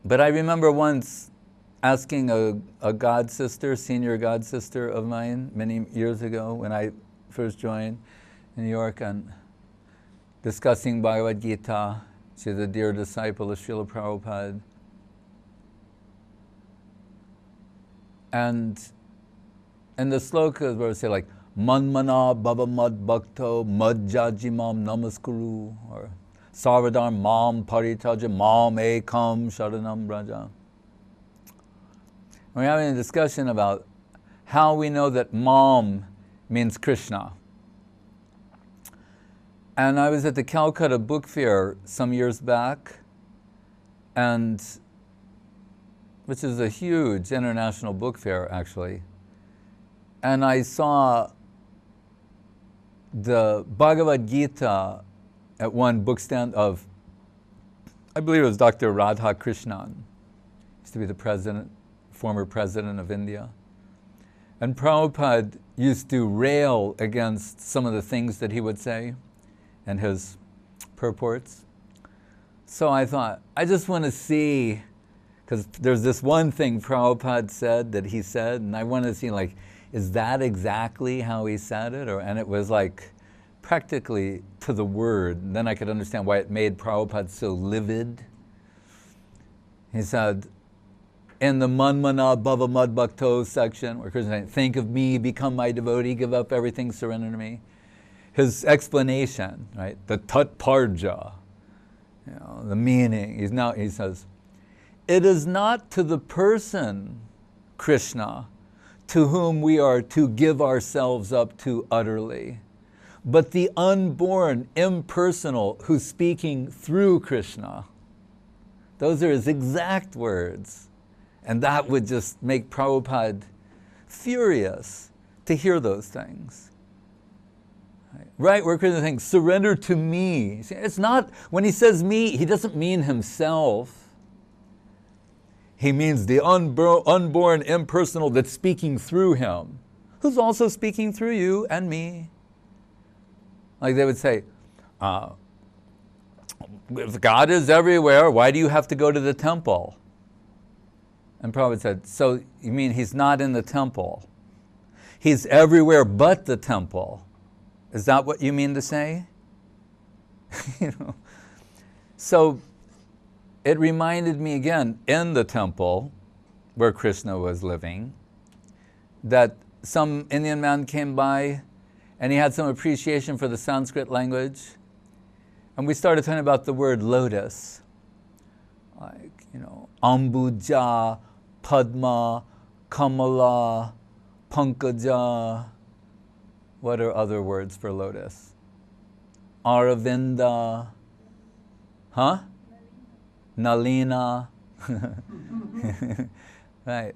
But I remember once asking a god sister, senior god sister of mine, many years ago when I first joined in New York, and discussing Bhagavad Gita. She's a dear disciple of Srila Prabhupada. And in the slokas where we say like, Manmana Baba Mad Bhakto Madjajimam Namaskuru, or Sarvadharm Mam Paritaja Mam Ekam Sharanam Braja. We're having a discussion about how we know that Mam means Krishna. And I was at the Calcutta Book Fair some years back, and which is a huge international book fair actually. And I saw the Bhagavad Gita at one book stand of, I believe it was Dr. Radha Krishnan, used to be the president, former president of India. And Prabhupada used to rail against some of the things that he would say and his purports. So I thought, I just want to see, because there's this one thing Prabhupada said that he said, and I wanted to see like, is that exactly how he said it? And it was like practically to the word. And then I could understand why it made Prabhupada so livid. He said, in the Manmana Bhava Mad Bhakto section, where Krishna said, think of me, become my devotee, give up everything, surrender to me. His explanation, right, the Tatparja, the meaning, he says, it is not to the person, Krishna, to whom we are to give ourselves up to utterly, but the unborn, impersonal, who's speaking through Krishna. Those are his exact words. And that would just make Prabhupada furious to hear those things. Right, where Krishna is saying, surrender to me. It's not, when he says me, he doesn't mean himself. He means the unborn, impersonal that's speaking through him, who's also speaking through you and me. Like they would say, if God is everywhere, why do you have to go to the temple? And Prabhupada said, so you mean he's not in the temple? He's everywhere but the temple. Is that what you mean to say? So it reminded me again, in the temple where Krishna was living, that some Indian man came by and he had some appreciation for the Sanskrit language. And we started talking about the word lotus. Like, Ambuja, Padma, Kamala, Pankaja. What are other words for lotus? Aravinda. Huh? Nalina. Right.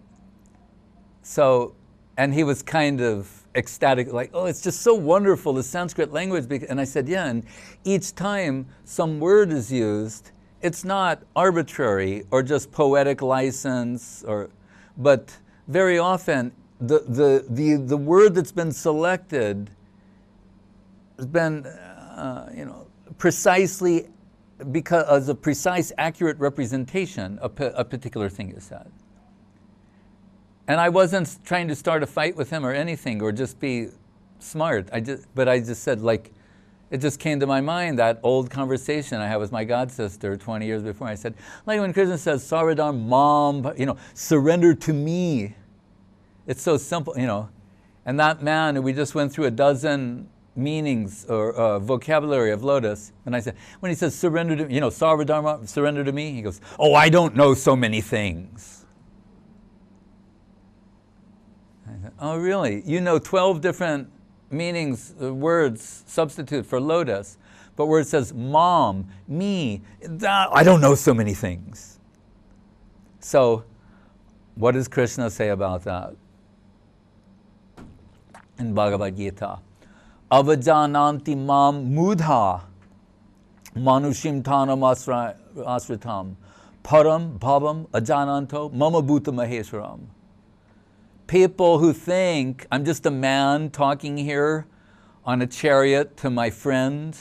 So, and he was kind of ecstatic, like, oh, it's just so wonderful, the Sanskrit language. And I said, yeah, and each time some word is used, it's not arbitrary or just poetic license, but very often the word that's been selected has been, precisely because as a precise, accurate representation of a particular thing is said. And I wasn't trying to start a fight with him or anything, or just be smart. But I just said, like, it just came to my mind, that old conversation I had with my god sister 20 years before. I said, like when Krishna says, Sarvadharm Mam, surrender to me. It's so simple, And that man, we just went through a dozen meanings or vocabulary of lotus. And I said, when he says surrender to, Sarvadharma, surrender to me, he goes, oh, I don't know so many things. I said, oh, really? You know 12 different meanings, words, substitute for lotus. But where it says mom, me, I don't know so many things. So what does Krishna say about that? In Bhagavad Gita, avajananti mam mudha manushim tanam asritam param bhavam ajananto mama bhuta maheshwaram. People who think I'm just a man talking here on a chariot to my friend,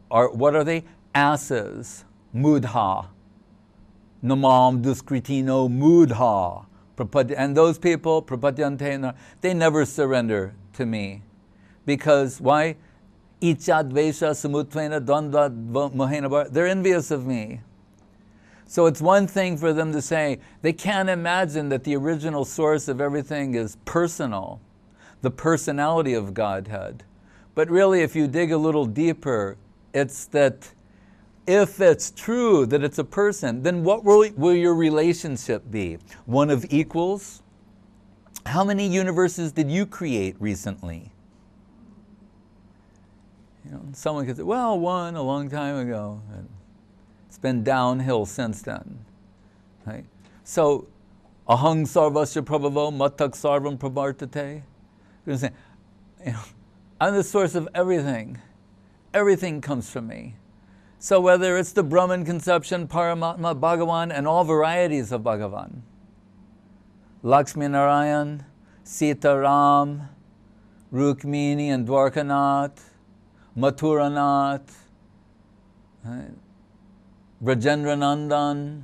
what are they? Asses, mudha. Namam Duskritino Mudha. And those people, Prapadyantena, they never surrender to me. Because, why? Ichadvesha Samutvena Danda Mohena, they're envious of me. So it's one thing for them to say, they can't imagine that the original source of everything is personal, the personality of Godhead. But really, if you dig a little deeper, it's that if it's true that it's a person, then what will your relationship be? One of equals? How many universes did you create recently? You know, someone could say, well, one a long time ago. And it's been downhill since then. Right? So, ahang sarvasya prabhavo mattak sarvam pravartate. You're saying, you know, I'm the source of everything. Everything comes from me. So whether it's the Brahman conception, Paramatma, Bhagavan, and all varieties of Bhagavan, Lakshmi Narayan, Sita Ram, Rukmini and Dwarkanath, Mathuranath, right? Brajendra Nandan,